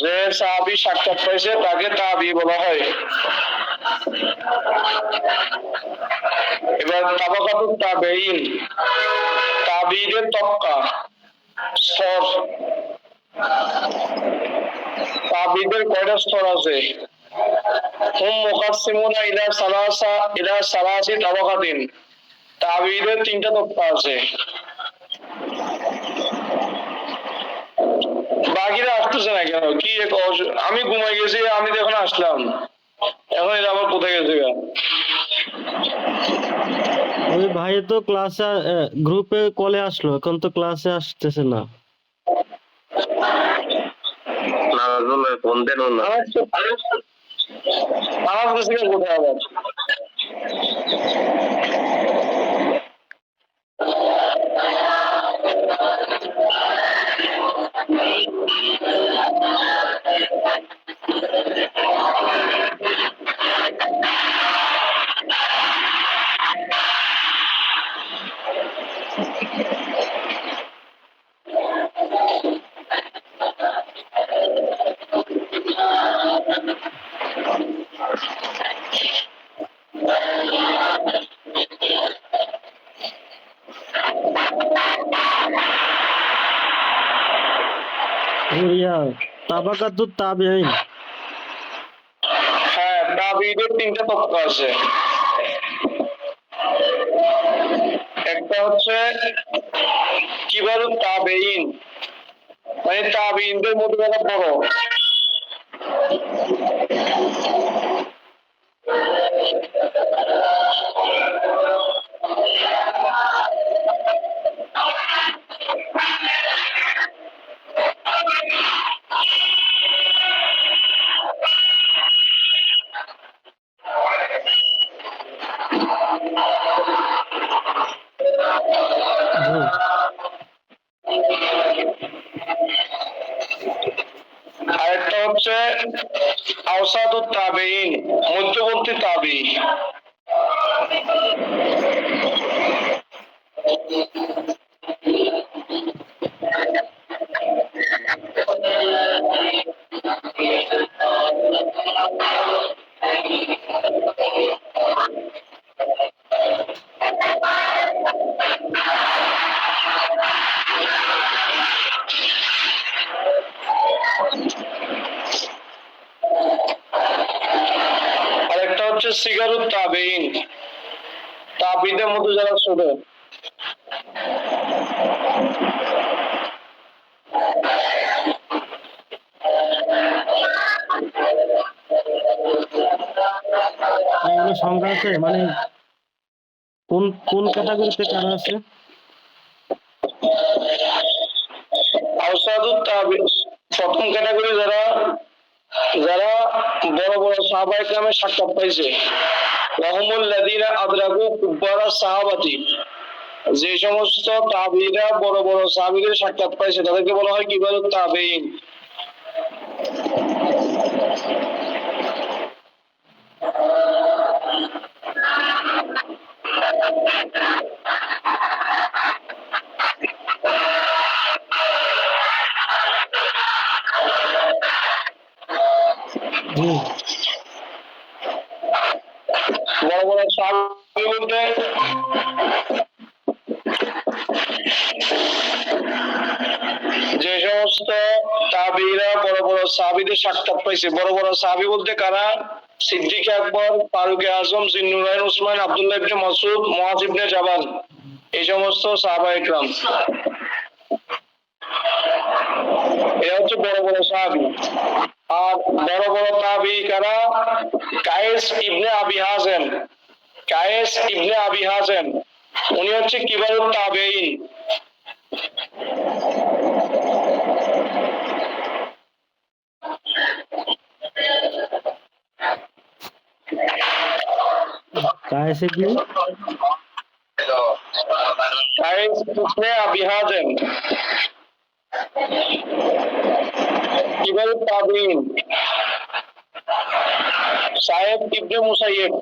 যে সাহাবী সাক্ষাৎ পাইছে তাকে তাবি বলা হয়। এবার তাবাকাতুত তাবেঈন, তাবিদের তবকা, স্তর। তাবিদের কয়টা স্তর আছে? হুম মুকাসসিমুনা ইলা সালাসি তাবাকাতিন। তাবিদের তিনটা তবকা আছে। বাকিরা আসতেছে না কেন? কি আমি ঘুমাই গেছি, আমি তো এখন আসলাম, এখন এটা আবার কোথায় গেছে? ওই ভাই তো ক্লাসে গ্রুপে কলে আসলো, এখন তো ক্লাসে আসতেছে না। ফোন দেন না, আমার কাছে কোথায় আবার? তাবাকাতুত তাবেঈন। হ্যাঁ, তাবিদের তিনটা তবকা আছে। একটা হচ্ছে কিবারুত তাবেঈন, মানে তাবেঈনদের মধ্যে যারা বড়। আরেকটা হচ্ছে আওসাতুত তাবেঈন, মধ্যবর্তী তাবেঈন। আরেকটা হচ্ছে সিগারুত তাবেঈন, তাবিদের মধ্যে যারা ছোট। এগুলো সংখ্যা আছে, মানে কোন কোন ক্যাটাগরিতে কারা আছে? আওসাতুত তাবেঈন প্রথম ক্যাটাগরি, যারা যারা বড় বড় সাহাবায়ে কেরামের সাক্ষাৎ পাইছে। ওয়াহুমুল লাযীনা আদরাকু কুব্বারা সাহাবাতি, যে সমস্ত তাবিঈরা বড় বড় সাহাবীদের সাক্ষাৎ পাইছে তাদেরকে বলা হয় কিবারুত তাবেঈন। বড় বড় সাহাবী বলতে যে সমস্ত তাবিঈরা বড় বড় সাহাবীদের সাক্ষাৎ পাইছে। বড় বড় সাহাবী বলতে কারা? সিদ্দিক আকবর, ফারুক আজম, জিন্নুরাইন উসমান, আব্দুল্লাহ ইবনে মাসউদ, মুআয ইবনে জাবাল, এই সমস্ত সাহাবায়ে কেরাম, এরা হচ্ছে বড় বড় সাহাবী। আর বড় বড় তাবিঈ কারা? কায়েস ইবনে আবি হাযিম, কায়েস ইবনে আবি হাযিম, উনি হচ্ছে কিবারুত তাবেঈন। কায়েস ইবনে আবি হাযিম কিবারুত তাবেঈন। সায়েদ ইবনে মুসাইয়্যিব,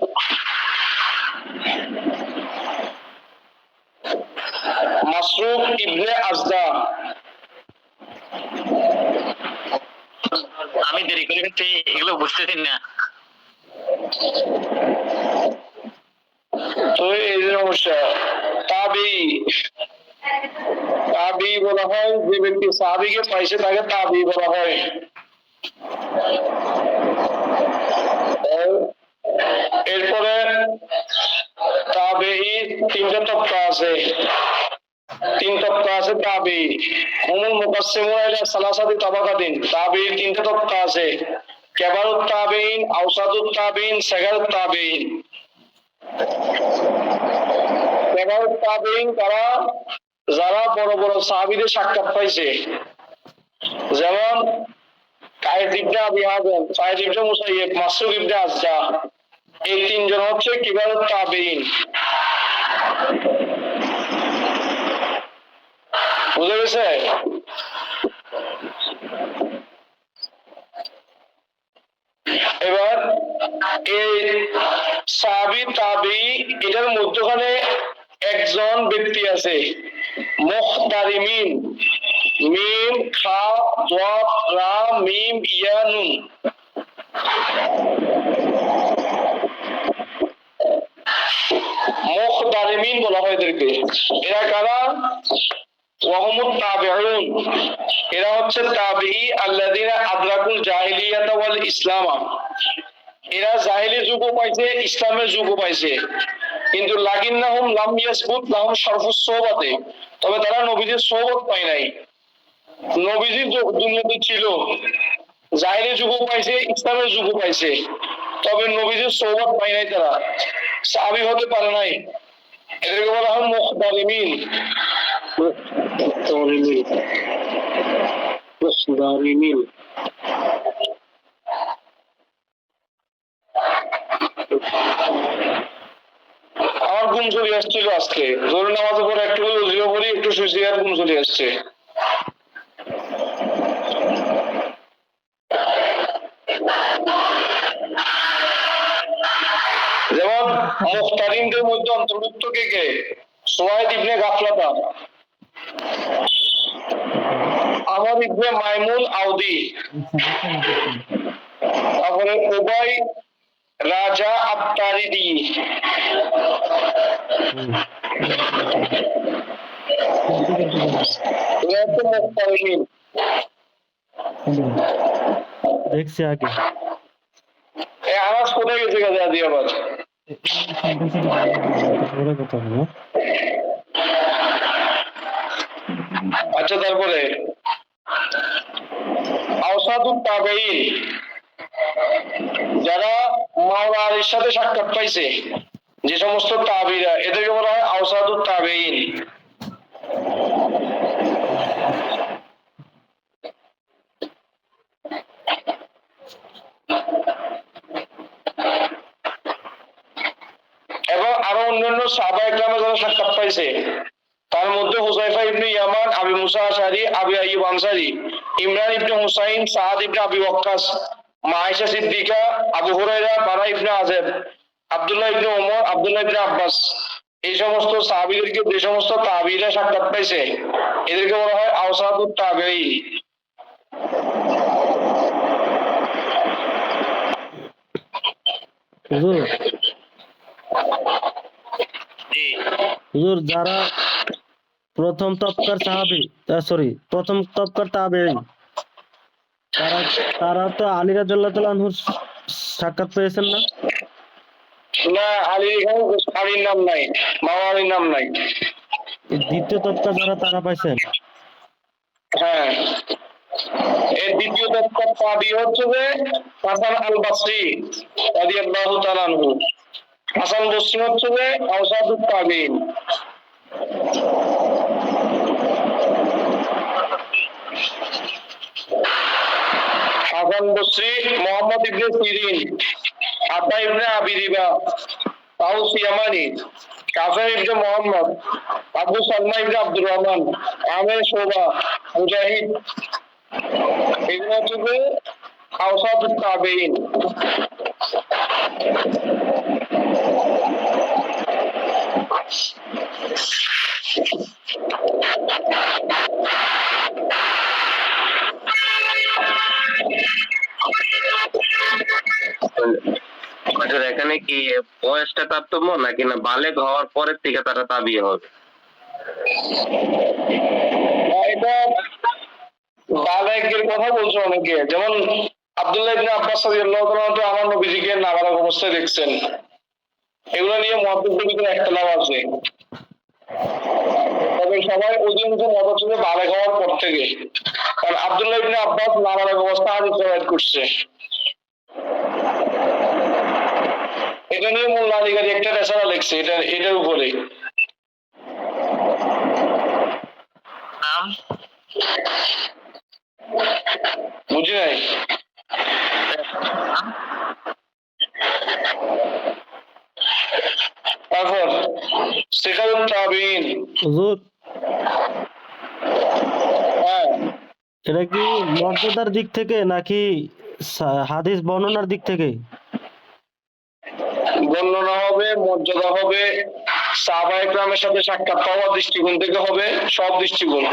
মাসরুক ইবনে আজদা, আমি দেরি করে ফেলছি, এগুলো বুঝতেছি না। তো এই যে সমস্যা। তাবি তাবি বলা হয় যে ব্যক্তি সাহাবীকে পাইছে তাকে তাবি বলা হয়। এরপরে তাবেঈ তিনটা তবকা আছে, তিন তবকা আছে তাবেঈ। হুমুল মুকাসসিমুনা ইলা সালাসাতি তাবাকাতিন। তাবেঈর তিনটা তবকা আছে, কিবারুত তাবেঈন, আওসাতুত তাবেঈন, সিগারুত তাবেঈন। কিবারুত তাবেঈন তারা যারা বড় বড় সাহাবীদের সাক্ষাৎ পাইছে, যেমন কায়েস ইবনে আবি হাযিম, সাঈদ ইবনে মুসাইয়্যিব, মাসরুক ইবনে আজদা। এই তিনজন হচ্ছে কিবারুত তাবেঈন। বুঝা গেছে? এবার এই সাহাবী তাবেঈ এটার মধ্যখানে একজন ব্যক্তি আছে মুখতারিমিন, মিম খা দাদ রা মিম ইয়া নুন। মুখতারিমিন বলা হয় এদেরকে। এরা কারা? ওয়াহুমুত তাবিউন। এরা হচ্ছে তাবিঈ আল্লাযীনা আদরাকুল জাহিলিয়াতা ওয়াল ইসলামা। এরা জাহিলি যুগও পাইছে, ইসলামের যুগও পাইছে, কিন্তু লাকিন্নাহুম লাম ইয়াসবুত লাহুম শরফুস সোহবাতে। তবে তারা নবীদের সোহবত পায় নাই। নবীজি দুনিয়াতে ছিল, জাহিলি যুগও পাইছে, ইসলামের যুগও পাইছে, তবে নবীজির সোহবত পায় নাই, তারা সাহাবী হতে পারে নাই। এদেরকে বলা হয় মুখতারিমিন। মুখতারিমিন আমার ঘুম চলে আসছিল আজকে, জরুরি নামাজের পরে একটু ওযিও করি, একটু শুয়েছি আর ঘুম চলে আসছে। যেমন মুখতারিনদের মধ্যে অন্তর্ভুক্ত কে কে? সুয়াইদ ইবনে গাফলাতা, আমর ইবনে মাইমুন আউদি, তারপরে উবাই রাজা আত-তারিদি। এরা হচ্ছে মুখতারিন। দেখছি আগে। এই আওয়াজ কোথায় গেছে কাজে আদি আওয়াজ? পরে কথা বলবো। আচ্ছা, তারপরে আওসাতুত তাবেঈন, যারা মাওলা আলীর সাথে সাক্ষাৎ পাইছে, যে সমস্ত তাবিরা, এদেরকে বলা হয় আওসাতুত তাবেঈন। এবং আরো অন্যান্য সাহাবায়ে কেরামের যারা সাক্ষাৎ পাইছে, তার মধ্যে হুযায়ফা ইবনে ইয়ামান, আবি মুসা আশআরী, আবি আইয়ুব আনসারী, ইমরান ইবনে হুসাইন, সাআদ ইবনে আবি ওয়াক্কাস, মা আয়েশা সিদ্দিকা, আবু হুরায়রা, বারা ইবনে আযিব, আব্দুল্লাহ ইবনে ওমর, আব্দুল্লাহ ইবনে আব্বাস। এই সমস্ত সাহাবীদেরকে যে সমস্ত তাবিঈরা সাক্ষাৎ পাইছে, এদেরকে বলা হয় আওসাতুত তাবেঈন। হুজুর, জি, হুজুর যারা প্রথম তবকার সাহাবী, প্রথম তবকার তাবেঈন, তারা তারা তো আলী রাদিয়াল্লাহু তাআলা আনহুর সাক্ষাৎ পেয়েছেন না? না, আলী এখানে আলীর নাম নাই, মাওলা আলীর নাম নাই। এই দ্বিতীয় তবকা যারা, তারা পাইছেন? হ্যাঁ, এর দ্বিতীয় তবকার তাবি হচ্ছে যে হাসান আল বসরি রাদিয়াল্লাহু তাআলা আনহু। হাসান বসরি হচ্ছে যে আওসাতুত তাবিঈন। হাসান বসরি, মুহাম্মদ ইবনে সিরিন, আতা ইবনে আবি রিবা, তাউস ইয়ামানি, কাসেম ইবনে মুহাম্মদ, আবু সালমা ইবনে আব্দুর রহমান, আমির শোবা, মুজাহিদ। এগুলো হচ্ছে যে আওসাতুত তাবেঈন। এখানে কি বয়সটা তারতম্য নাকি না বালেগ হওয়ার পরের থেকে তারা তাবি হবে? এটা বালেগের কথা বলছো অনেকে, যেমন আব্দুল্লাহ ইবনে আব্বাস রাদিয়াল্লাহু তাআলা তো আমার নবীজিকে নাবালক অবস্থায় দেখছেন। এগুলো নিয়ে মুহাদ্দিসদের ভিতরে একতলাফ আছে, তবে সবাই অধিকাংশ মত হচ্ছে যে বালেগ হওয়ার পর থেকে, কারণ আব্দুল্লাহ ইবনে আব্বাস নাবালক অবস্থায় হাদিস রিওয়ায়াত করছে। এটা নিয়ে মোল্লা আলী গাজী একটা রেসালা লিখছে এটার উপরে। নাম বুঝি নাই। তারপর সিকারুত তাবিঈন। হুজুর, হ্যাঁ, এটা কি মর্যাদার দিক থেকে নাকি হাদিস বর্ণনার দিক থেকে? বর্ণনা হবে, মর্যাদা হবে, সাহাবায়ে কেরামের সাথে সাক্ষাৎ পাওয়ার দৃষ্টিকোণ থেকে হবে, সব দৃষ্টিকোণ।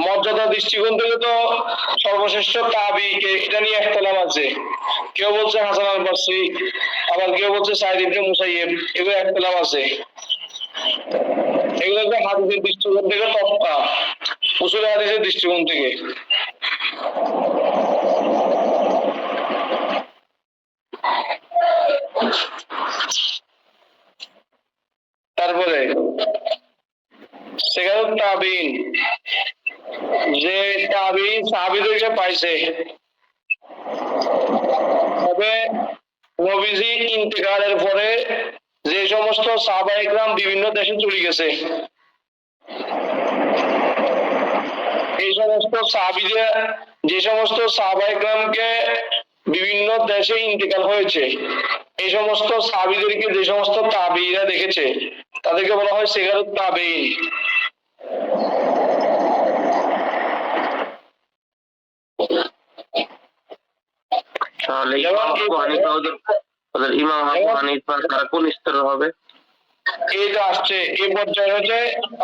মর্যাদা দৃষ্টিকোণ থেকে তো সর্বশ্রেষ্ঠ তাবিঈকে এটা নিয়ে ইখতিলাফ আছে। কেউ বলছে হাসান আল বসরি, আবার কেউ বলছে সাঈদ ইবনে মুসাইয়্যিব, এগুলো ইখতিলাফ আছে। এগুলো যে হাদিসের দৃষ্টিকোণ থেকে তফা, উসুল হাদিসের দৃষ্টিকোণ থেকে। তারপরে সিকারুত তাবিঈন, যে তাবিঈন সাহাবীদেরকে পাইছে, তবে নবীজি ইন্তেকালের পরে যে সমস্ত সাহাবায়ে কেরাম বিভিন্ন দেশে চলে গেছে, এই সমস্ত সাহাবীদের, যে সমস্ত সাহাবায়ে কেরামকে বিভিন্ন দেশে ইন্তেকাল হয়েছে, এই সমস্ত সাহাবীদেরকে যে সমস্ত তাবিঈরা দেখেছে তাদেরকে বলা হয় সিগারুত তাবিঈন। তাহলে ইমাম আবু হানিফা ওদের ইমাম আবু হানিফা তারা কোন স্তরের হবে? এই যে আসছে এই পর্যায়ে হচ্ছে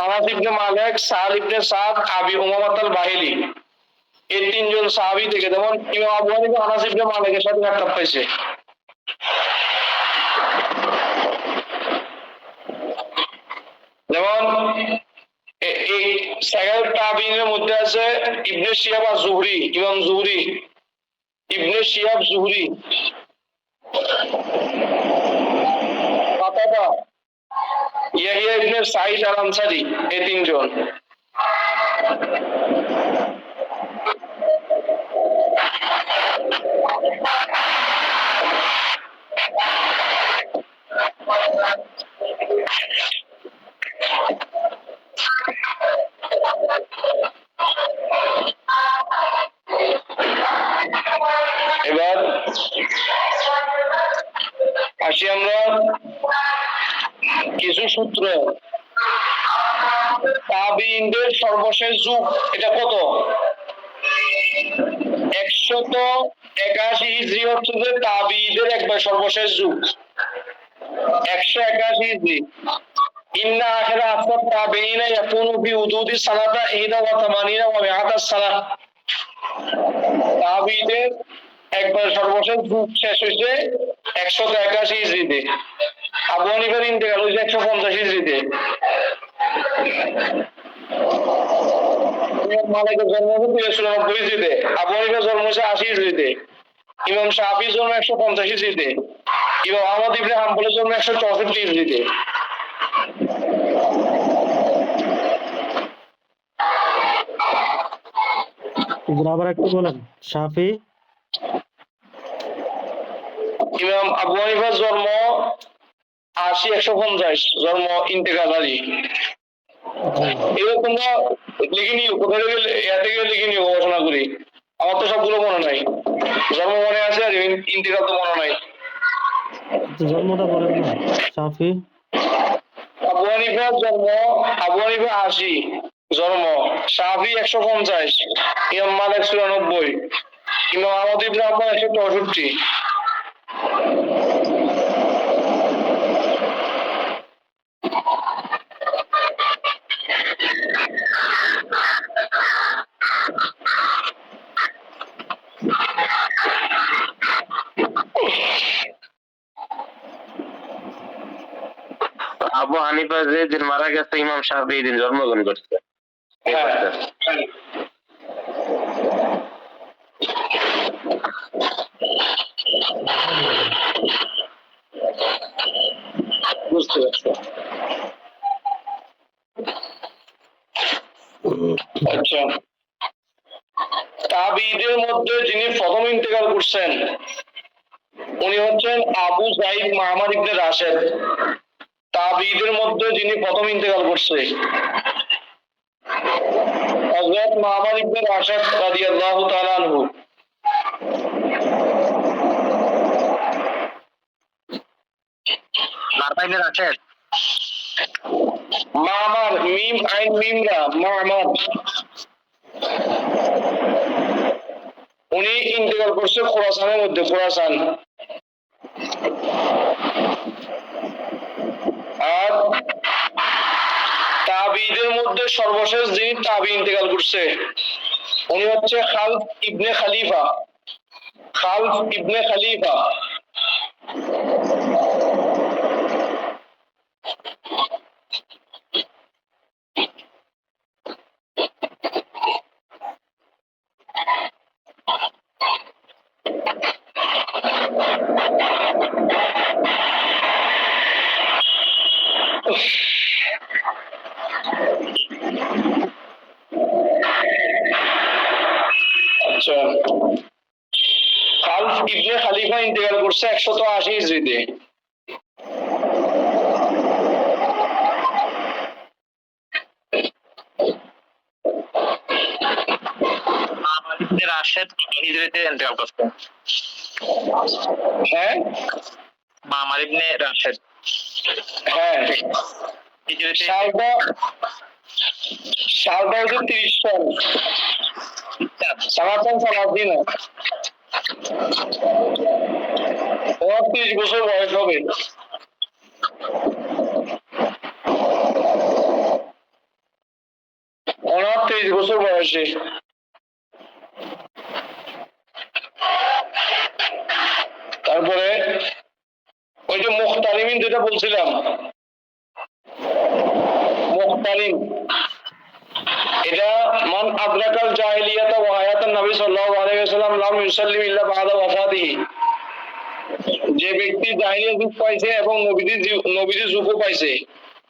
আনাস ইবনে মালিক, সাল ইবনে সাদ, আবি উমামাহ আল বাহিলি, এই তিনজন সাহাবী থেকে। যেমন ইমাম আবু হানিফা আনাস ইবনে মালিকের সাথে সাক্ষাৎ পাইছে। যেমন এই সিগারুত তাবিঈনের মধ্যে আছে ইবনে শিহাব আজ-জুহরি, ইমাম জুহরি, ইবনে শিহাব জুহরি, কাতাদা, ইয়াহিয়া ইবনে সাঈদ আল আনসারী, এই তিনজন। এবার আসি আমরা কিছু সূত্র। তাবিঈনদের সর্বশেষ যুগ এটা কত? 181 হিজরি হচ্ছে যে তাবিঈদের একবার সর্বশেষ যুগ, 181 হিজরি। ইন্না আখিরা আসফাত তাবিঈনা ইয়াকুনু ফি উদুদি সানাতা 81 ওয়া 100 সানা। তাবিঈদের একবার সর্বশেষ যুগ শেষ হয়েছে 181 হিজরিতে। আবু হানিফার ইন্তেকাল হয়েছে 150 হিজরিতে। ইমাম মালিকের জন্ম হয়েছে 290 হিজরিতে, আবু হানিফার জন্ম হয়েছে 80 হিজরিতে, ইমাম শাফিঈর জন্ম 150 হিজরিতে, ইমাম আহমদ ইবনে হাম্বলের জন্ম 164 হিজরিতে। আবার একটু বলেন। শাফি, ইমাম আবু হানিফার জন্ম 80, 150, জন্ম ইন্তেকাল আলী। এগুলো তোমরা লিখে নিও, কোথায় থেকে লিখে নিও, গবেষণা করি। আমার তো সবগুলো মনে নাই, জন্ম মনে আছে আর ইন্তেকাল তো মনে নাই। জন্মটা বলেন না। শাফি, আবু হানিফার জন্ম, আবু হানিফা 80 জন্ম, শাফি 150, ইমাম মালিক 94, ইমাম আহমদ ইবনে হাম্বল 164। হানিফা যে দিন মারা গেছে ইমাম শাফি এই দিন জন্মগ্রহণ করছে। এই হ্যাঁ কথা। বুঝতে পারছি। আচ্ছা, তাবিঈদের মধ্যে যিনি প্রথম ইন্তেকাল করছেন উনি হচ্ছেন আবু সাঈদ মামার ইবনে রাশেদ। তাবিঈদের মধ্যে যিনি প্রথম ইন্তেকাল করছে হযরত মামার ইবনে রাশেদ রাদিয়াল্লাহু তাআলা আনহু। মারবাইনের আছে মামার, মিম আইন মিম রা, মামার। উনি ইন্তেকাল করছে খোরাসানের মধ্যে, খোরাসান। আর তাবিঈদের মধ্যে সর্বশেষ যিনি তাবি ইন্তেকাল করছে উনি হচ্ছে খালফ ইবনে খলিফা। খালফ ইবনে খলিফা। আচ্ছা, খালফ ইবনে খলিফা ইন্তেকাল করছে 180 হিজরিতে। ইবনে রাশেদ হিজরতে ইন্তেকাল করছেন। হ্যাঁ মামার ইবনে রাশেদ হ্যাঁ, হিজরতে সালটা সালটা হচ্ছে 30 সাল। সালাতান সালাদিন, ওর 30 বছর বয়স হবে। ওনার 30 বছর বয়সে। তারপরে ওই যে মুখতারিমিন যেটা বলছিলাম, মুখতারিম এটা মান আদরাকাল জাহিলিয়াতা ওয়া হায়াতান নবী সাল্লাল্লাহু আলাইহি ওয়াসাল্লাম লাম ইউসাল্লিম ইল্লা বা'দা ওয়াফাতিহি। যে ব্যক্তি জাহিলিয়া যুগ পাইছে এবং নবীজির যুগও পাইছে,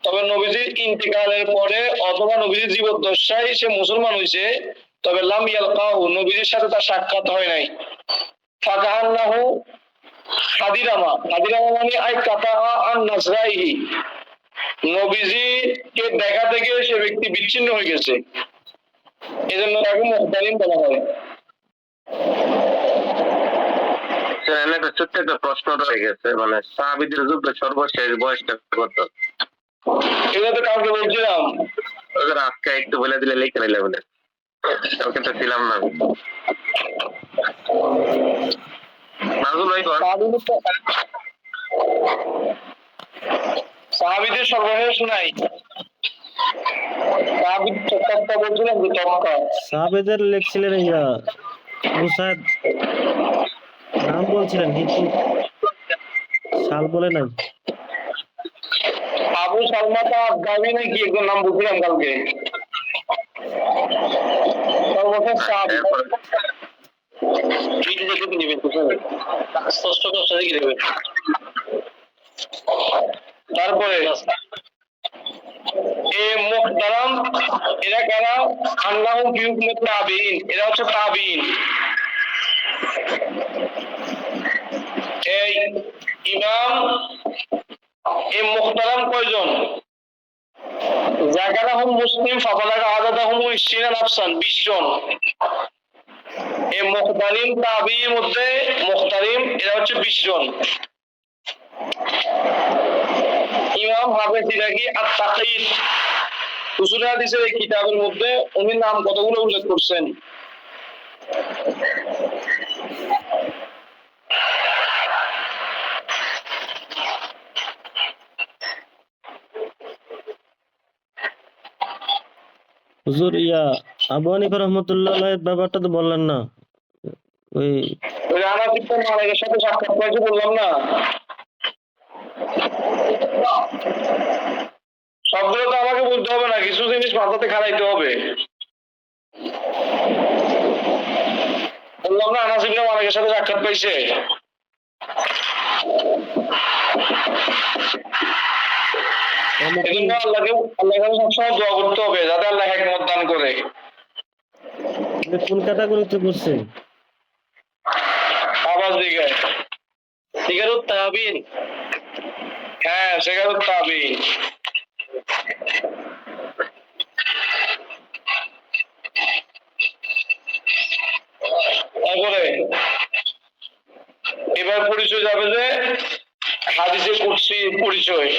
তবে নবীজির ইন্তিকালের পরে অথবা নবীজির জীবদ্দশায় সে মুসলমান হয়েছে, তবে লাম ইয়ালকাহু, নবীজির সাথে তার সাক্ষাৎ হয় নাই। ফাকান্নাহু হাদিরামা, হাদিরামা মানে আই কাতা আন নাসরাইহি, নবীজিকে দেখা থেকে সে ব্যক্তি বিচ্ছিন্ন হয়ে গেছে, এজন্য তাকে মুহতারিম বলা হয়। এখানে একটা ছোট্ট একটা প্রশ্ন রয়ে গেছে, মানে সাহাবীদের যুদ্ধে সর্বশেষ বয়সটা কত? এগুলো তো কাউকে বলছিলাম। ওদের আজকে একটু বলে দিলে লিখে নিলে বলে, কালকে তো ছিলাম না। নাজুল ভাই কর। সাহাবীদের সর্বশেষ নাই, সাহাবীর তক্কা বলছিলাম যে তক্কা। সাহাবেদের লিখছিলেন ইয়া মুসাদ, নাম বলছিলেন কিন্তু সাল বলে নাই। আবু সালমাতা আফগানি নাকি একজন নাম বলছিলাম কালকে। সর্বশেষ সাহাবী স্পষ্ট কষ্ট দেখে নেবেন। তারপরে এ মুহতারাম এরা কারা? আল্লাহু বিহুকুমত তাবিঈন, এরা হচ্ছে তাবিঈন। এই ইমাম এই মুহতারাম কয়জন? জাকারাহুম মুসলিম ফাবালাগা আদাদাহুম 20 নাফসান, 20 জন। এই মুহতারিম তাবিঈর মধ্যে মুহতারিম এরা হচ্ছে 20 জন। ইমাম হাফেজ ইরাকি আত-তাকঈদ উসুল হাদিসের এই কিতাবের মধ্যে উনি নাম কতগুলো উল্লেখ করছেন। হুজুর ইয়া আবু হানিফা রাহমাতুল্লাহ আলাইহির ব্যাপারটা তো বললেন না। ওই ওই আনাস ইবনে মালিকের সাথে সাক্ষাৎ করেছে বললাম না, সবগুলো তো আমাকে বলতে হবে না, কিছু জিনিস মাথাতে খাটাইতে হবে। বললাম না আনাস ইবনে মালিকের সাথে সাক্ষাৎ পাইছে। এজন্য আল্লাহর কাছে সবসময় দোয়া করতে হবে যাতে আল্লাহ হিকমত দান করে। কোন ক্যাটাগরিতে পড়ছে? আওয়াজ দিকে সিগারুত তাবিন। হ্যাঁ সিগারুত তাবিন। তারপরে এবার পরিচয় যাবে যে হাদিসে কুদসি পরিচয়।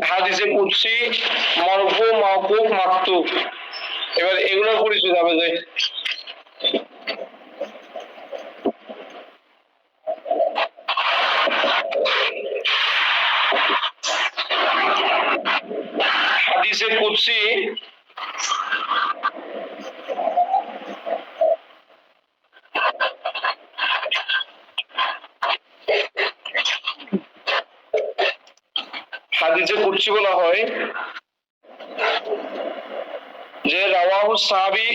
হাদিসে কুদসি, মারফু, মাওকুফ, মাকতুব। এবার এগুলোর পরিচয় যাবে যে হাদিসে কুদসি হাদিসে কুদসি বলা হয় যে রাওয়াহু সাহাবী,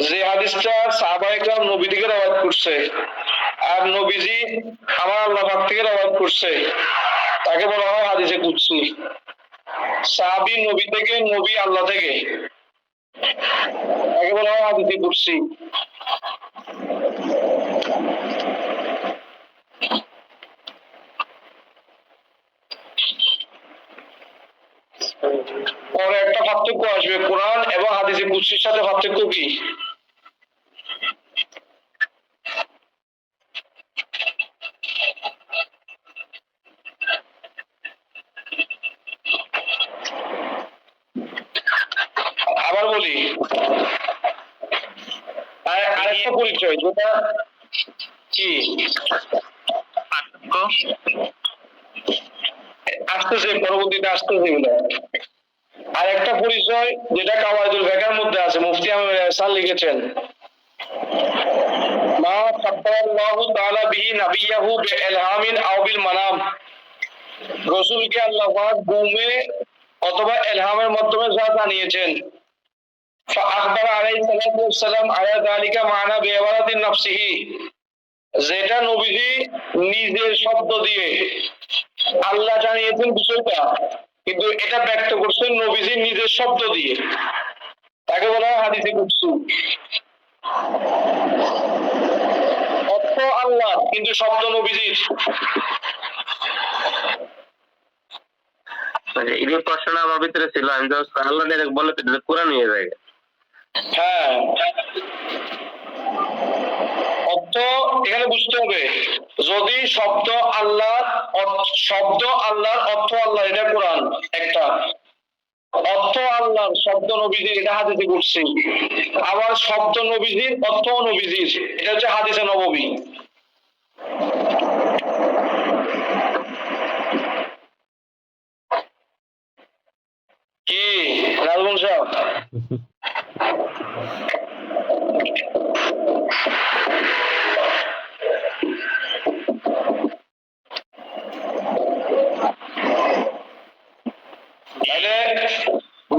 যে হাদিসটা সাহাবায়ে কেরাম নবী থেকে রওয়ায়াত করছে আর নবীজি আমার আল্লাহ পাক থেকে রওয়ায়াত করছে, তাকে বলা হয় হাদিসে কুদসি। সাহাবী নবী থেকে, নবী আল্লাহ থেকে, তাকে বলা হয় হাদিসে কুদসি। পরে একটা পার্থক্য আসবে, কোরআন এবং হাদিসে কুদসির সাথে পার্থক্য কি? আবার বলি, আরেকটা পরিচয় যেটা কি আসতেছে, পরবর্তীতে আসতেছে এগুলো। আর একটা পরিচয় যেটা কাওয়াইদুল ফিকহের মধ্যে আছে, মুফতি আহমদ ইহসান লিখেছেন, মা সাব্বাল্লাহু তাআলা বিহি নাবিয়াহু বিইলহামিন আও বিল মানাম। রাসূলকে আল্লাহ পাক ঘুমে অথবা ইলহামের মাধ্যমে যা জানিয়েছেন, ফাআখবারা আলাইহিস সালাতু ওয়াস সালাম আলা যালিকা মানা বিইবারাতিন নাফসিহি, যেটা নবীজি নিজের শব্দ দিয়ে আল্লাহ জানিয়েছেন বিষয়টা, কিন্তু এটা ব্যক্ত করছেন নবীজি নিজের শব্দ দিয়ে, তাকে বলা হয় হাদিসে কুদসি। অর্থ আল্লাহ কিন্তু শব্দ নবীজির। এই প্রশ্নটা আমার ভিতরে ছিল, আমি তো আল্লাহ ডাইরেক্ট বলে তো কোরআন নিয়ে যায়। হ্যাঁ, অর্থ এখানে বুঝতে হবে, যদি শব্দ আল্লাহর অর্থ আল্লাহ, এটা কোরআন একটা, অর্থ আল্লাহর শব্দ নবীজির, এটা হাদিসে কুদসি। আবার শব্দ নবীজির অর্থ নবীজির, এটা হচ্ছে হাদিসে নববী। কি নাজমুল সাহেব?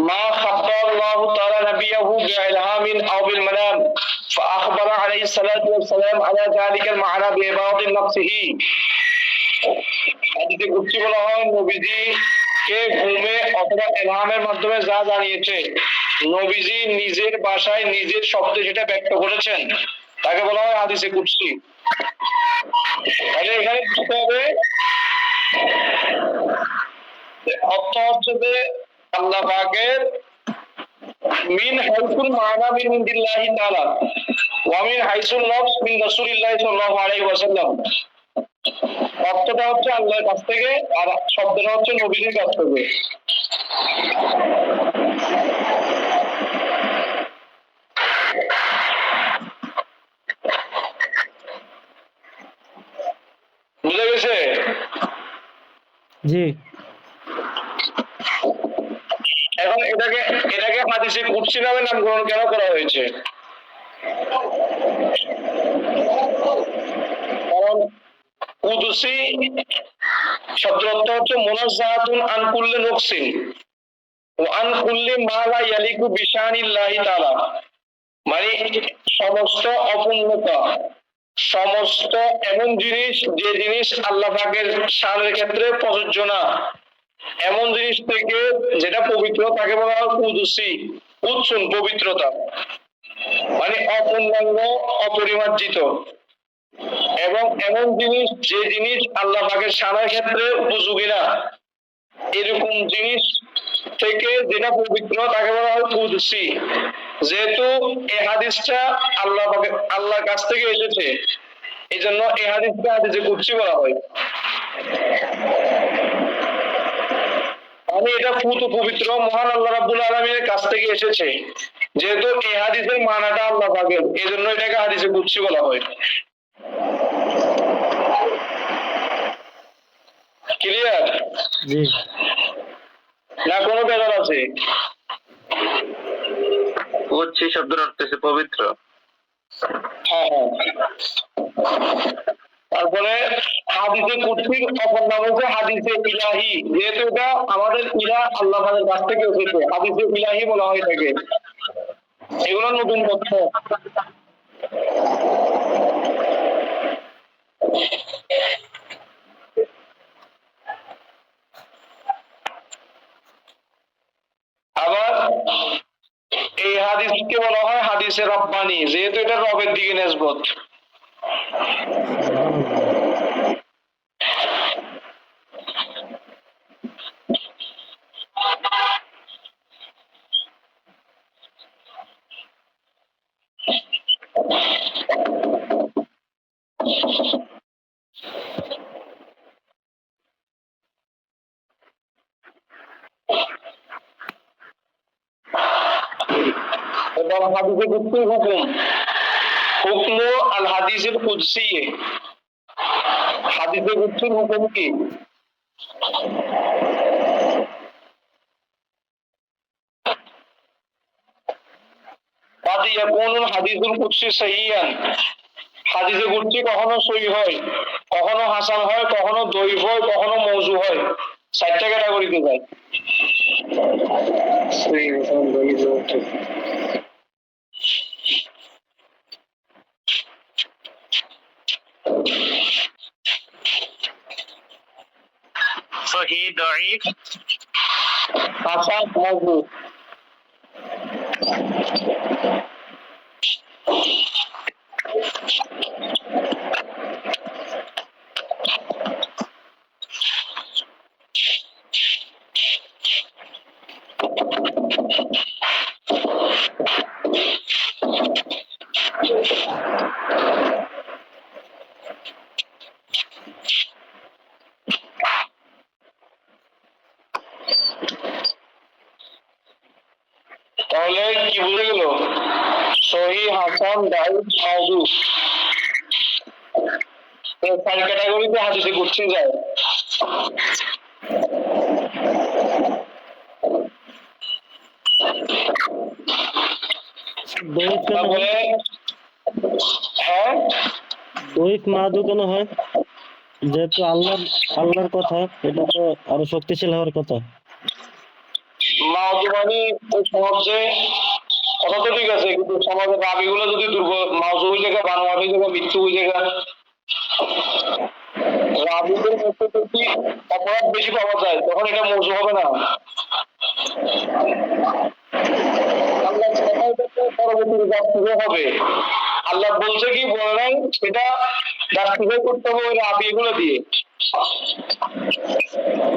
ما خبر الله تعالى نبيه بإلهام أو بالمنام فأخبر عليه الصلاة والسلام على ذلك المعنى بعبارة نفسه। হাদিসে কুদসি বলা হয় নবীজি কে ঘুমে অথবা ইলহামের মাধ্যমে যা জানিয়েছে, নবীজি নিজের ভাষায় নিজের শব্দে সেটা ব্যক্ত করেছেন, তাকে বলা হয় হাদিসে কুদসি। তাহলে এখানে বুঝতে হবে অর্থ হচ্ছে যে আল্লাহ পাকের মিন হাইসুল মানা মিন ইনদিল্লাহি তাআলা ওয়া মিন হাইসুল লফজ মিন রাসূলিল্লাহি সাল্লাল্লাহু আলাইহি ওয়াসাল্লাম। অর্থটা হচ্ছে আল্লাহর কাছ থেকে আর শব্দটা হচ্ছে নবীর কাছ থেকে। বুঝা গেছে? জি। এখন এটাকে হাদিসে কুদসি নামে নামকরণ কেন করা হয়েছে? কুদসি শব্দের অর্থ হচ্ছে মুনাজ্জাহাতুন আন কুল্লি নুকসিন ওয়া আন কুল্লি মা লা ইয়ালিকু বিশানিল্লাহি তাআলা, মানে সমস্ত অপূর্ণতা, সমস্ত এমন জিনিস যে জিনিস আল্লাহ পাকের শানের ক্ষেত্রে প্রযোজ্য না, এমন জিনিস থেকে যেটা পবিত্র তাকে বলা হয় কুদসি। কুদসুন পবিত্রতা, মানে অপূর্ণাঙ্গ, অপরিমার্জিত, এবং এমন জিনিস যে জিনিস আল্লাহ পাকের শানের ক্ষেত্রে উপযোগী না, এরকম জিনিস থেকে যেটা পবিত্র তাকে বলা হয় কুদসি। যেহেতু এই হাদিসটা আল্লাহর কাছ থেকে এসেছে, এই জন্য এই হাদিসটা হাদিসে কুদসি বলা হয়। মানে এটা পুত পবিত্র মহান আল্লাহ রাব্বুল আলামিনের কাছ থেকে এসেছে, যেহেতু এই হাদিসের মানাটা আল্লাহ পাকের, এই জন্য এটাকে হাদিসে কুদসি বলা হয়। ক্লিয়ার? জি। না কোনো ব্যাপার আছে? কুদসি শব্দের অর্থ হচ্ছে পবিত্র। হ্যাঁ হ্যাঁ। তারপরে হাদিসে কুদসির অপর নাম হচ্ছে হাদিসে ইলাহি, যেহেতু এটা আমাদের ইলাহ আল্লাহ পাকের কাছ থেকে এসেছে, হাদিসে ইলাহি বলা হয়ে থাকে। এগুলো নতুন তথ্য। আবার এই হাদিসকে বলা হয় হাদিসে রব্বানি, যেহেতু এটা রবের দিকে নিসবত। এবার হাদিসে কুদসির হুকুম, হুকম আল হাদিসের কুদসি। হাদিসে কুদসির হুকুম কি? قد يكون الحديث القدسي صحيحا, হাদিসে কুদসি কখনো সহিহ হয়, কখনো হাসান হয়, কখনো দঈফ হয়, কখনো মওযু হয়। চারটা ক্যাটাগরিতে যায়। সহিহ, দঈফ, হাসান, মওযু। তাহলে কি বুঝে গেল? সহিহ, হাসান, দাঈফ, মওযু, এই চার ক্যাটাগরিতে হাদিসে কুদসি যায়। দঈফ কেন তারপরে হয়? হ্যাঁ, দঈফ মাদু কেন হয়? যেহেতু আল্লাহর কথা, এটা তো আরো শক্তিশালী হওয়ার কথা। মাওযু মানে ওই সমাজে, কথা তো ঠিক আছে, কিন্তু সমাজের রাবিগুলো যদি দুর্বল, মাওযু ওই জায়গা, বানোয়াট ওই জায়গা, মৃত্যু ওই জায়গা, রাবিদের মধ্যে যদি অপরাধ বেশি পাওয়া যায় তখন এটা মওযু হবে না। আল্লাহ কথাই তো পরবর্তীতে জাস্টিফাই হবে। আল্লাহ বলছে কি বলে নাই সেটা জাস্টিফাই করতে হবে ওই রাবি এগুলো দিয়ে।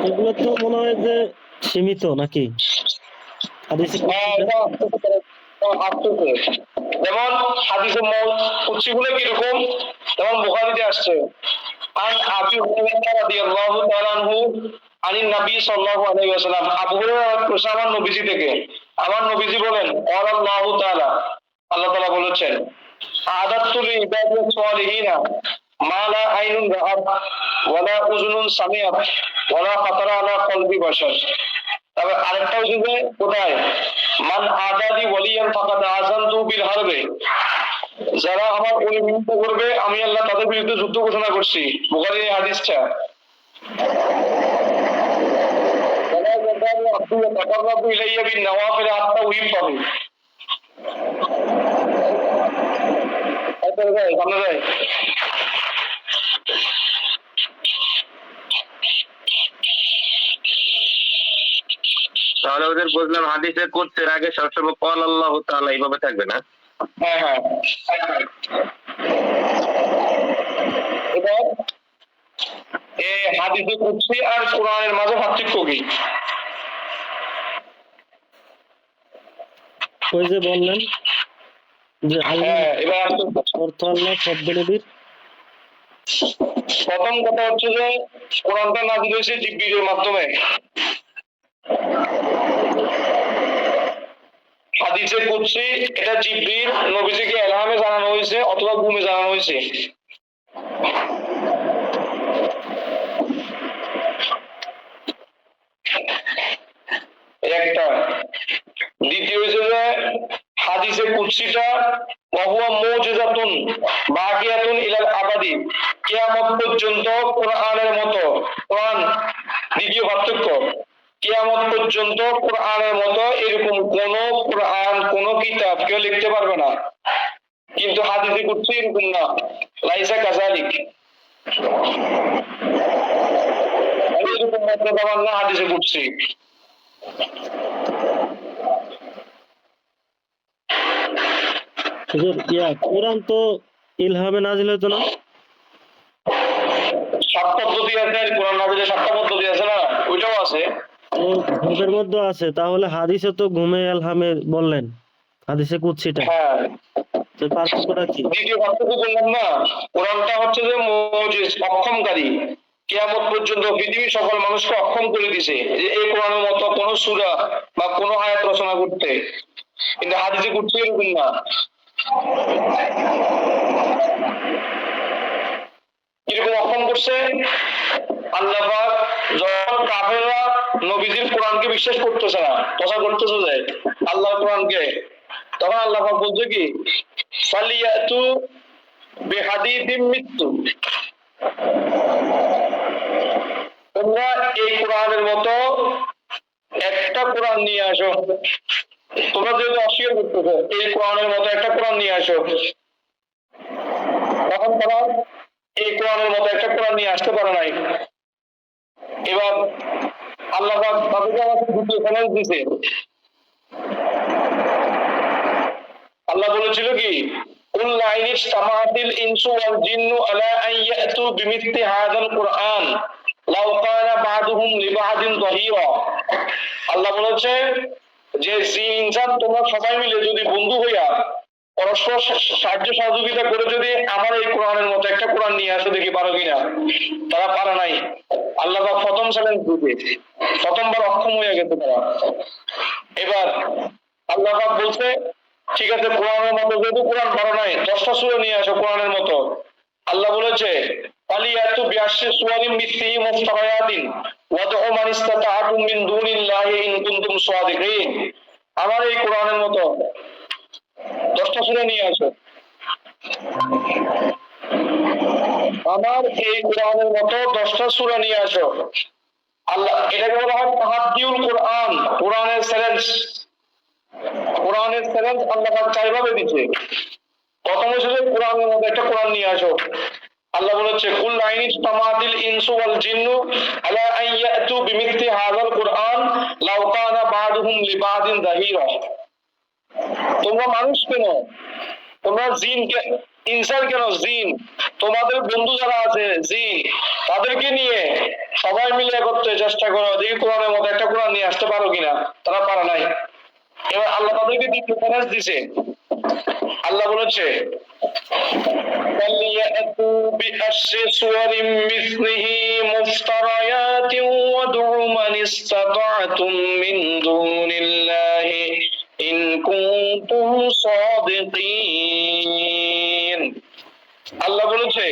এগুলো তো মনে হয় যে সীমিত নাকি হাদিসে হ্যাঁ, কুদসিটা? এটা আসতেছে। যেমন হাদিসে কুদসিগুলো কিরকম, যেমন বুখারীতে আসছে আন আবি হুরায়রা রাদিয়াল্লাহু তাআলা আনহু আনিন নবী সাল্লাল্লাহু আলাইহি ওয়াসাল্লাম, আবু হুরায়রা প্রশ্ন আমার নবীজি থেকে, আমার নবীজি বলেন আল্লাহু তাআলা, আল্লাহ তাআলা বলেছেন আদাতু লি ইবাদিস সালিহিনা মা লা আইনুন রাআত ওয়ালা উযুনুন সামিআত ওয়ালা খাতারা আলা কলবি বাশার। তবে আরেকটা হচ্ছে যে কোথায় মান আদাদি ওয়ালিয়ান ফাকাদ আযানতু বিল হারবে, যারা আমার অনুমতি করবে আমি আল্লাহ তাদের বিরুদ্ধে যুদ্ধ ঘোষণা করছি। বুখারীর এই হাদিসটা সামনে যায়। তাহলে ওদের বুঝলাম হাদিসে কুদসির আগে সবসময় ক্বাল আল্লাহু তাআলা এইভাবে থাকবে না? হ্যাঁ হ্যাঁ। এবার এই হাদিসে কুদসি আর কোরআনের মাঝে পার্থক্য কি? ওই যে বললেন যে আল্লাহ হ্যাঁ, এবার অর্থ আল্লাহ শব্দ নবীর। প্রথম কথা হচ্ছে যে কোরআনটা নাযিল হয়েছে জিবরিলের মাধ্যমে। হাদিসে কুদসি এটা জিবরিল নবীজিকে ইলহামে জানানো হয়েছে অথবা ঘুমে জানানো হয়েছে। একটা। দ্বিতীয় হচ্ছে যে হাদিসে কুদসিটা ওয়াহুয়া মুজিজাতুন বাকিয়াতুন ইলাল আবাদি, কিয়ামত পর্যন্ত কোরআনের মতো। কোরআন দ্বিতীয় পার্থক্য, কিয়ামত পর্যন্ত কোরআনের মতো এরকম কোরআন কিতাব কেউ লিখতে পারবে না। কিন্তু হাদিসে কুদসি এরকম না, লাইসা কাযালিক। এরকম মর্যাদা না হাদিসে কুদসি। কোরআন তো ইলহামে নাজিল হতো না? 7 পদ্ধতি আছে, কোরআন নাজিলের 7টা পদ্ধতি আছে না, ওইটাও আছে। ও ঘুমের মধ্যে আছে, তাহলে হাদিসে তো ঘুমে ইলহামে বললেন, হাদিসে কুদসিটা হ্যাঁ, তো পার্থক্যটা কি? দ্বিতীয় পার্থক্য বললাম না, কোরআনটা হচ্ছে যে মুজিজ, অক্ষমকারী। কিয়ামত পর্যন্ত পৃথিবীর সকল মানুষকে অক্ষম করে দিছে যে এই কোরআনের মতো কোন সূরা বা কোন আয়াত রচনা করতে। কিন্তু হাদিসে কুদসি এরকম না। কিরকম অক্ষম করছে? আল্লাহ পাক যখন কাফেররা নবীজির কোরআনকে বিশ্বাস করতেছে না, প্রচার করতেছে যে আল্লাহর কোরআনকে, তখন আল্লাহ পাক বলছে কি ফালিয়াতু বিহাদিদিম মিতু, তোমরা এই কোরআনের মতো একটা কোরআন নিয়ে আসো। তোমরা যেহেতু অস্বীকার করতেছো, এই কোরআনের মতো একটা কোরআন নিয়ে আসো। তখন তারা এই কোরআনের মতো একটা কোরআন নিয়ে আসতে পারে নাই। এবার আল্লাহ পাক তাদেরকে আবার দ্বিতীয় চ্যালেঞ্জ দিছে। আল্লাহ বলেছিল কি কুল লা ইন ইসতামাআতিল ইনসু ওয়াল জিন্নু আলা আন ইয়াতু বিমিথলি হাযাল কুরআন লাউ কানা বা'দুহুম লিবা'দিন যাহিরা। আল্লাহ বলেছে যে জিন ইনসান তোমরা সবাই মিলে যদি বন্ধু হইয়া পরস্পর সাহায্য সহযোগিতা করে যদি আমার এই কোরআনের মতো একটা কোরআন নিয়ে আসো, দেখি পারো কিনা। তারা পারে নাই। আল্লাহ পাক প্রথম চ্যালেঞ্জ দিতে, প্রথমবার অক্ষম হয়ে গেছে তারা। এবার আল্লাহ পাক বলছে ঠিক আছে, কোরআনের মতো যেহেতু কোরআন পারো নাই, 10টা সূরা নিয়ে আসো কোরআনের মতো। আল্লাহ বলেছে ফালিয়াতু বিআশরি সুওয়ারিন মিসলিহি মুফতারায়াতিন ওয়াদউ মান ইসতাতা'তুম মিন দুনিল্লাহি ইন কুনতুম সাদিকিন। আমার এই কোরআনের মতো 10টা সূরা নিয়ে আসো। আমার এই কোরআনের মতো 10টা সূরা নিয়ে আসো। আল্লাহ এটাকে বলা হয় তাহাদ্দিউল কোরআন, কোরআনের চ্যালেঞ্জ। কোরআনের চ্যালেঞ্জ আল্লাহ পাক চাইভাবে দিচ্ছে। প্রথম হচ্ছে কোরআনের মতো একটা কোরআন নিয়ে আসো। আল্লাহ বলেছে কুল লা ইন ইসতামাআতিল ইনসু ওয়াল জিন্নু আলা আন ইয়াতু বিমিথলি হাযাল কুরআন লাউ কানা বা'দুহুম লিবা'দিন যাহিরা। তোমরা মানুষ কেন, তোমরা জিন ইনসান কেন, জিন তোমাদের বন্ধু যারা আছে জিন, তাদেরকে নিয়ে সবাই মিলে একত্রে চেষ্টা করো যে কোরআনের মতো একটা কোরআন নিয়ে আসতে পারো কিনা। তারা পারে নাই। এবার আল্লাহ তাদেরকে দ্বিতীয় চ্যালেঞ্জ দিছে। আল্লাহ বলেছে فَلْيَأْتُوا بِعَشْرِ سُوَرٍ مِثْلِهِ مُفْتَرَيَاتٍ وَادْعُوا مَنِ اسْتَطَعْتُم مِّن دُونِ اللَّهِ إِن كُنتُمْ صَادِقِينَ। আল্লাহ বলেছে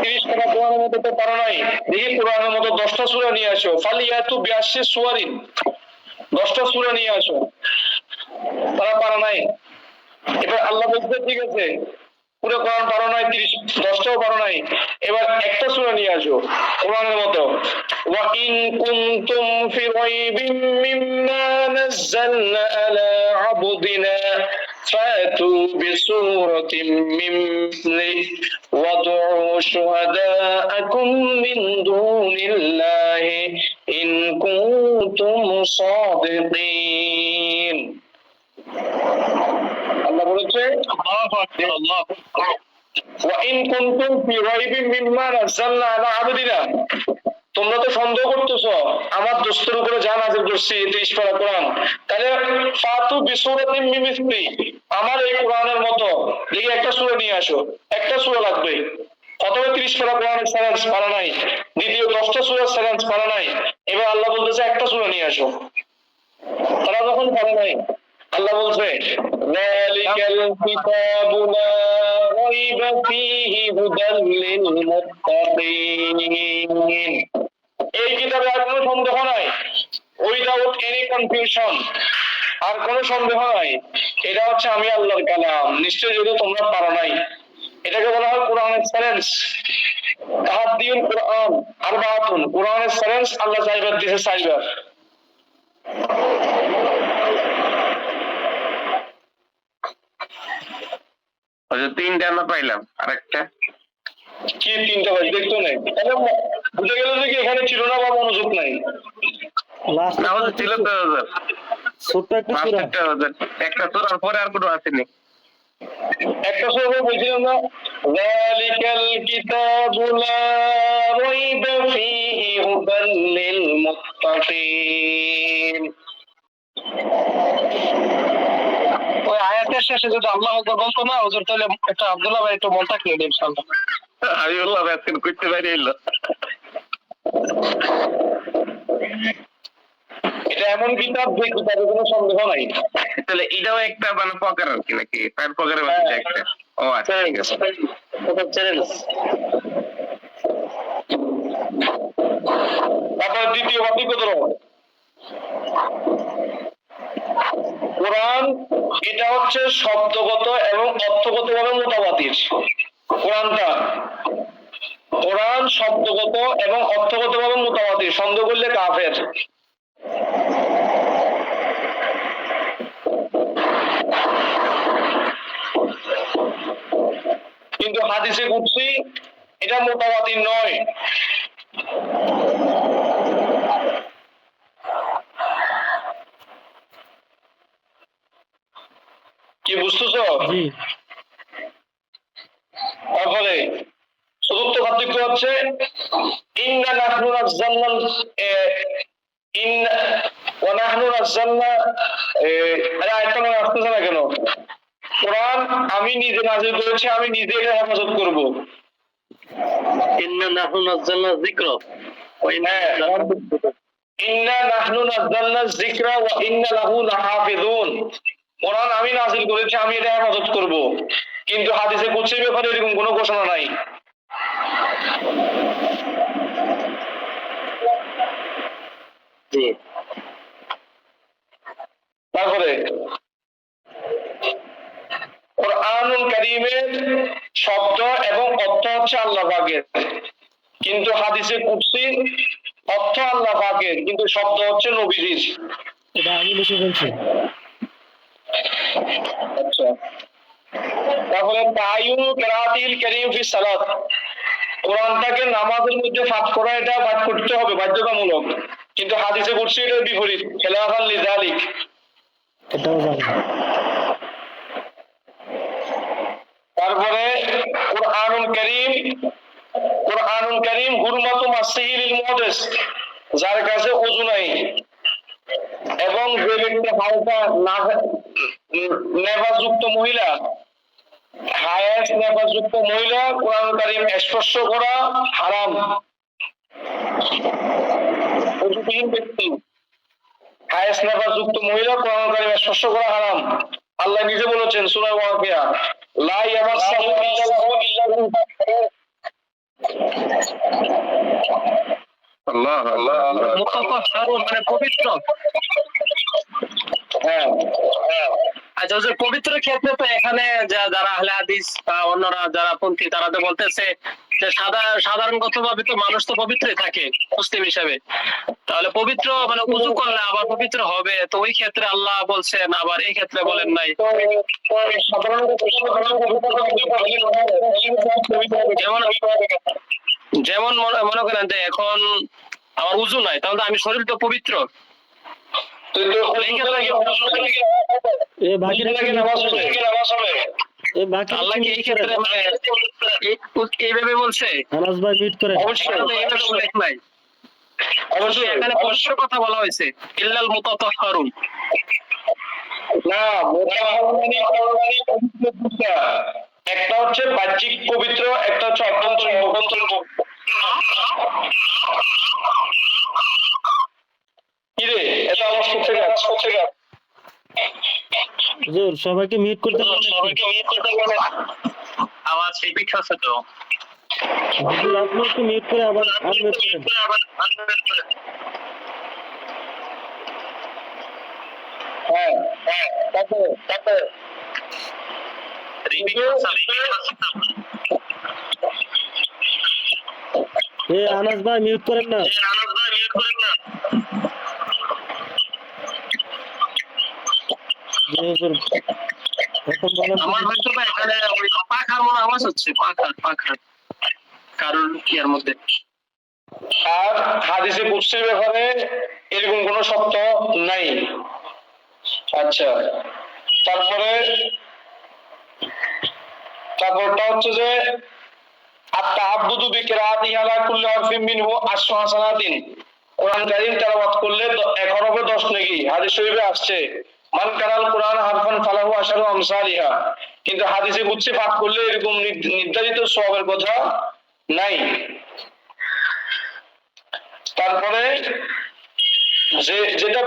30 টাকা কোরআনের মতো তো পারো নাই, দেখি কোরআনের মতো 10টা সূরা নিয়ে আসো। ফালিয়াতু বিআশরি সুওয়ারিন, 10টা সূরা নিয়ে আসো। তারা পারে নাই। এবার আল্লাহ বলতে ঠিক আছে পুরো কোরআন পারো নাই 10টাও পারো নাই, এবার একটা সূরা নিয়ে আসো কোরআনের মতো। ওয়া ইন কুনতুম ফি রাইবিন মিম্মা নাযালনা আলা আবদিনা ফাতু বিসূরাতিন মিন মিসলিহি ওয়াদউ শুহাদাআকুম মিন দুনিল্লাহি ইন কুনতুম সাদিকিন। আল্লাহ বলেছে ওয়াইন কুনতুম ফি রাইবিন মিম্মা নাযালনা আলা আবদিনা, তোমরা তো সন্দেহ করতেছো আমার দোস্তের উপরে যা নাযিল করছি 30 পারা কোরআন, তাহলে ফাতু বিসূরাতিন মিন মিসলি, আমার এই কোরআনের মতো দেখি একটা সূরা নিয়ে আসো। একটা সূরা লাগবে। প্রথমে 30 পারা কোরআনের সেন্স পারা নাই, দ্বিতীয় 10টা সূরার সেন্স পারা নাই, এবার আল্লাহ বলতেছে একটা সূরা নিয়ে আসো। তারা যখন পারে নাই, আল্লাহ বলছে যালিকাল কিতাবু লা রাইবা ফীহি হুদাল লিল মুত্তাকিন, এই কিতাবে আর কোনো সন্দেহ নাই, উইদাউট এনি কনফিউশন, আর কোনো সন্দেহ নাই, এটা হচ্ছে আমি আল্লাহর কালাম, নিশ্চয় যদি তোমরা পারো নাই। এটাকে বলা হয় কোরআনের সেন্স। তাহাদ্দিউল কোরআন আরবাআতুন, কোরআনের সেন্স আল্লাহ চাইবার দিয়েছে চাইবার। তিনটা আমরা পাইলাম, আরেকটা কি তিনটা ভাই দেখতো নাই, তাহলে বুঝে গেল যে কি এখানে ছিল না বা মনোযোগ নাই। লাস্ট না হলে ছিল তো হুজুর, ছোট্ট একটা সূরা। একটা হুজুর, একটা সূরার পরে আর কোনো আসেনি। একটা সময় বলছিলাম না যালিকাল কিতাবু লা রাইবা ফীহি হুদাল লিল মুত্তাকিন। ওই আয়াতের শেষে যদি আল্লাহ আকবার বলতো না হুজুর, তাহলে একটা আব্দুল্লাহ ভাই একটু মনটা কিনে দিন ইনশাআল্লাহ। আমি বললাম আজকে করতে পারি এলো। এটা এমন কিতাব যে কিতাবে কোনো সন্দেহ নাই। তাহলে এটাও একটা মানে প্রকার আর কি, নাকি তার প্রকারের মধ্যে একটা? ও আচ্ছা ঠিক আছে। তারপর দ্বিতীয় পার্থক্য ধরো, কোরআন এটা হচ্ছে শব্দগত এবং অর্থগত ভাবে মোতাবাতির। কোরআনটা কোরআন শব্দগত এবং অর্থগত ভাবে মোতাবাতির, সন্দেহ করলে কাফের। কিন্তু হাদিসে কুদসি এটা মোতাবাতির নয়। কি বুঝতেছো? জি। তারপরে চতুর্থ পার্থক্য হচ্ছে ইন্না নাহনু নাযালনা ইন্না ওয়া নাহনু নাযালনা, আরে আয়াতটা মনে আসতেছে না কেন? কোরআন আমি নিজে নাযিল করেছি, আমি নিজে এটা হেফাজত করব। ইন্না নাহনু নাযালনা যিকরা ওয়া ইন্না নাহনু নাযালনা যিকরা ওয়া ইন্না লাহু লাহাফিজুন, কোরআন আমি নাযিল করেছি, আমি এটা হেফাজত করব। কিন্তু হাদিসে কুদসির ব্যাপারে এরকম কোনো ঘোষণা নাই। তারপরে কোরআনুল কারীমের শব্দ এবং অর্থ হচ্ছে আল্লাহ পাকের, কিন্তু হাদিসে কুদসি অর্থ আল্লাহ পাকের কিন্তু শব্দ হচ্ছে নবীজির। এটা আমি লিখে বলছি। আচ্ছা, তাহলে তায়ুন কিরাআতিল কারীম ফি সালাত, কোরআনটাকে নামাজের মধ্যে পাঠ করা এটা পাঠ করতে হবে বাধ্যতামূলক, কিন্তু হাদিসে কুদসি এর বিপরীত, খেলাফান লিযালিক। এটাও জানি। তারপরে কোরআনুল কারীম হুরমাতু মাসহিলিল মুহাদ্দিস, যার কাছে ওযু নাই এবং যে ব্যক্তি হালকা নেফাসযুক্ত মহিলা, হায়াস নেফাসযুক্ত মহিলা কোরআনুল কারীম স্পর্শ করা হারাম। ওযুবিহীন ব্যক্তি, হায়াস নেফাসযুক্ত মহিলা কোরআনুল কারীম স্পর্শ করা হারাম। আল্লাহ নিজে বলেছেন সূরা ওয়াকিয়া, লা ইয়ামাসসাহু ইল্লাহু আল্লাহ আল্লাহ আল্লাহ। মুতাতাহহারুন মানে পবিত্র। হ্যাঁ, আচ্ছা হুজুর, পবিত্র ক্ষেত্রে তো এখানে যারা আহলে হাদিস বা অন্যরা যারা পন্থী তারা তো বলতেছে যে সাধারণগতভাবে তো মানুষ তো পবিত্রই থাকে মুসলিম হিসেবে, তাহলে পবিত্র মানে উযু করলে আবার পবিত্র হবে, তো ওই ক্ষেত্রে আল্লাহ বলছেন, আবার এই ক্ষেত্রে বলেন নাই। যেমন যেমন মনে করেন যে এখন আমার উযু নাই, তাহলে তো আমি শরীর তো পবিত্র, এই ক্ষেত্রে এ বাকিরা কি নামাজ হবে? এ বাকিরা আল্লাহ কি কি এই মিট করেন? ক্ষেত্রে মানে এইভাবে বলছে? আনাস ভাই মিট করেন। অবশ্যই এইভাবে উল্লেখ নাই, অবশ্যই এখানে পবিত্র কথা বলা হয়েছে, ইল্লাল মুতাতাহহারুন। না, একটা হচ্ছে বাহ্যিক পবিত্র, একটা হচ্ছে অভ্যন্তরীণ পবিত্র। কিরে এটা আওয়াজ করছে হুজুর সবাইকে মিট করতে বলেন একটু। আওয়াজ রিপিট হচ্ছে তো। হুজুর আপনি একটু মিট করে আবার আনমিউট করেন। হ্যাঁ তারপরে এ আনাস ভাই মিউট করেন না। জি হুজুর, এখন বলেন। আমার হয়তো বা এখানে ওই পাখার মনে আওয়াজ হচ্ছে, পাখার কারণ কি এর মধ্যে। আর হাদিসে কুদসির ব্যাপারে এরকম কোনো শর্ত নাই। আচ্ছা, তারপরটা হচ্ছে যে আত-তাআব্বুদু বিকিরাআতি আলা কুল্লি হারফিন মিনহু আশরু হাসানাতিন। কোরআন কারীম তেলাওয়াত করলে এক হরফে 10 নেকি, হাদিস শরীফে আসছে মান কারাল কোরআন হারফান ফালাহু আশরু আমসালিহা। কিন্তু হাদিসে কুদসি পাঠ করলে এরকম নির্ধারিত সওয়াবের কথা নাই। তারপরে যেটা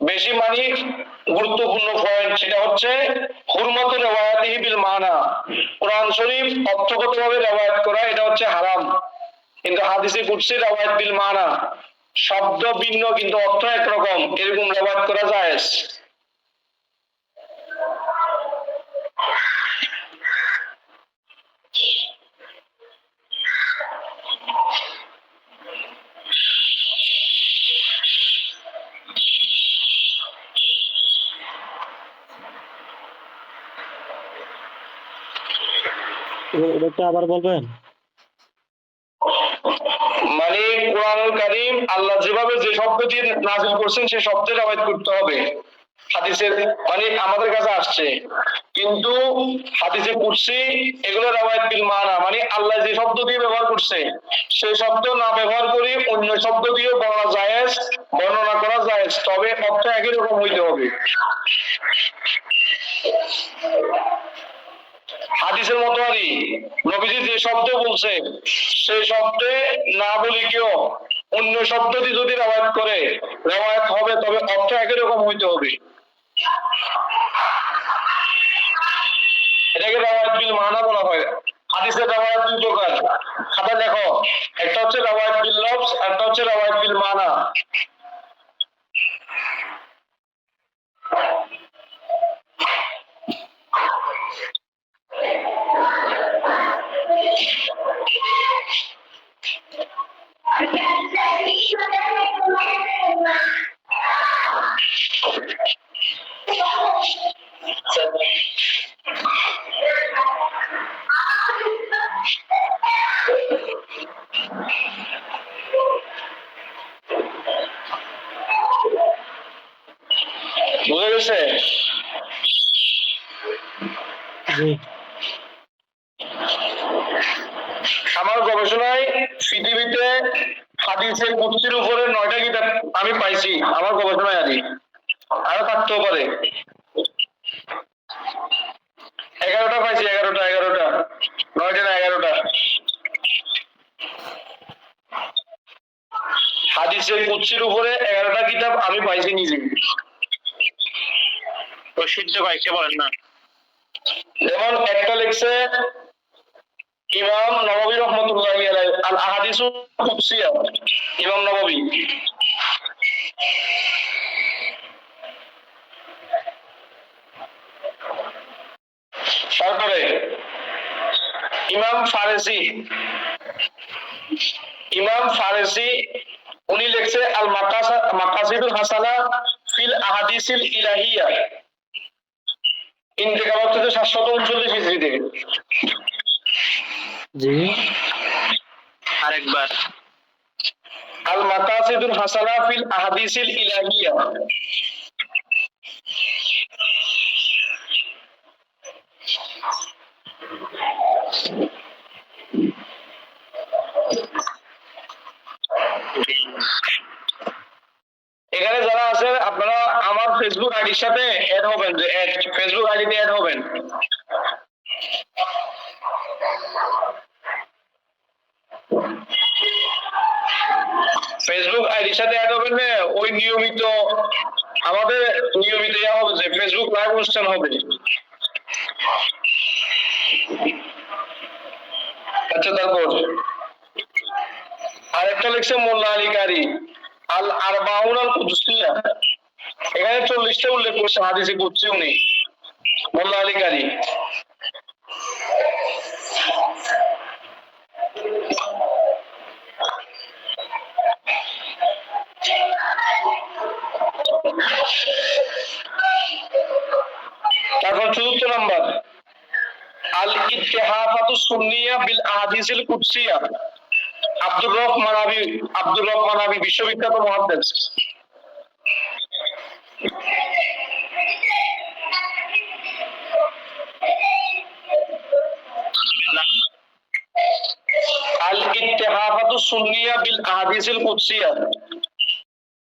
বেশি মানে গুরুত্বপূর্ণ পয়েন্ট, সেটা হচ্ছে হুরমাতু রিওয়ায়াতিহি বিল মানা। কোরআন শরীফ অর্থগতভাবে রিওয়ায়াত করা এটা হচ্ছে হারাম, কিন্তু হাদিসে কুদসি রিওয়ায়াত বিল মানা, শব্দ ভিন্ন কিন্তু অর্থ একরকম, এরকম রিওয়ায়াত করা জায়েজ। এটা একটু আবার বলবেন। মানে কোরআনুল কারীম আল্লাহ যেভাবে যে শব্দ দিয়ে নাযিল করছেন সেই শব্দের রিওয়ায়াত করতে হবে। হাদিসের মানে আমাদের কাছে আসছে, কিন্তু হাদিসে কুদসি এগুলো রিওয়ায়াত বিল মানা, মানে আল্লাহ যে শব্দ দিয়ে ব্যবহার করছে সেই শব্দ না ব্যবহার করে অন্য শব্দ দিয়ে বর্ণনা করা জায়েজ, তবে অর্থ একই রকম হইতে হবে। হাদিসের মতো আরই নবীজি যে শব্দ বলছে সেই শব্দে না বলি কেউ অন্য শব্দ দিয়ে যদি রিওয়ায়াত হবে, তবে অর্থ একই রকম হইতে হবে। এটাকে রিওয়ায়াত বিল মানা বলা হয়। হাদিসের রিওয়ায়াত দুই প্রকার, খাতা দেখো, একটা হচ্ছে রিওয়ায়াত বিল লফজ, একটা হচ্ছে রিওয়ায়াত বিল মানা। বুঝা গেছে? জি আমার গবেষণায় পৃথিবীতে হাদিসের কুদসির উপরে 9টা কিতাব আমি পাইছি আমার গবেষণায়, আরো থাকতেও পারে। 11টা পাইছি, 11টা 9টা না 11টা হাদিসের কুদসির উপরে 11টা কিতাব আমি পাইছি নিজে। প্রসিদ্ধ কয়েকটা বলেন না। যেমন একটা লিখছে ইমাম নববী রহমতুল্লাহি আলাইহি, আল আহাদিসু কুদসিয়া, ইমাম নববী। তারপরে ইমাম ফারেসি উনি লিখছে আল মাকাসিদুল হাসানা ফিল আহাদিসিল ইলাহিয়া, ইন্তেকাল হচ্ছে 739 হিজরিতে। জি, আরেকবার। আল মাকাসিদুল হাসানা ফিল আহাদিসিল ইলাহিয়া। এখানে যারা আছেন আপনারা আমার ফেসবুক আইডির সাথে অ্যাড হবেন, যে ফেসবুক আইডিতে অ্যাড হবেন। ফেসবুক আইডির সাথে অ্যাড হবেন, ওই নিয়মিত আমাদের নিয়মিত ইয়া হবে যে ফেসবুক লাইভ অনুষ্ঠান হবে। আচ্ছা, তারপর আরেকটা লিখছে মোল্লা আলী কারি আল আরবাউন আল কুদসিয়া, এখানে 40টা উল্লেখ করছে হাদিসে কুদসি উনি মোল্লা আলী কারি। তারপর ৪র্থ নাম্বার আল ইত্তেহাফাতুস সুন্নিয়া বিল আহাদিসিল কুদসিয়া, আব্দুর রহমান আবি বিশ্ববিখ্যাত মুহাদ্দিস। আল ইত্তেহাফাতুস সুন্নিয়া বিল আহাদিসিল কুদসিয়া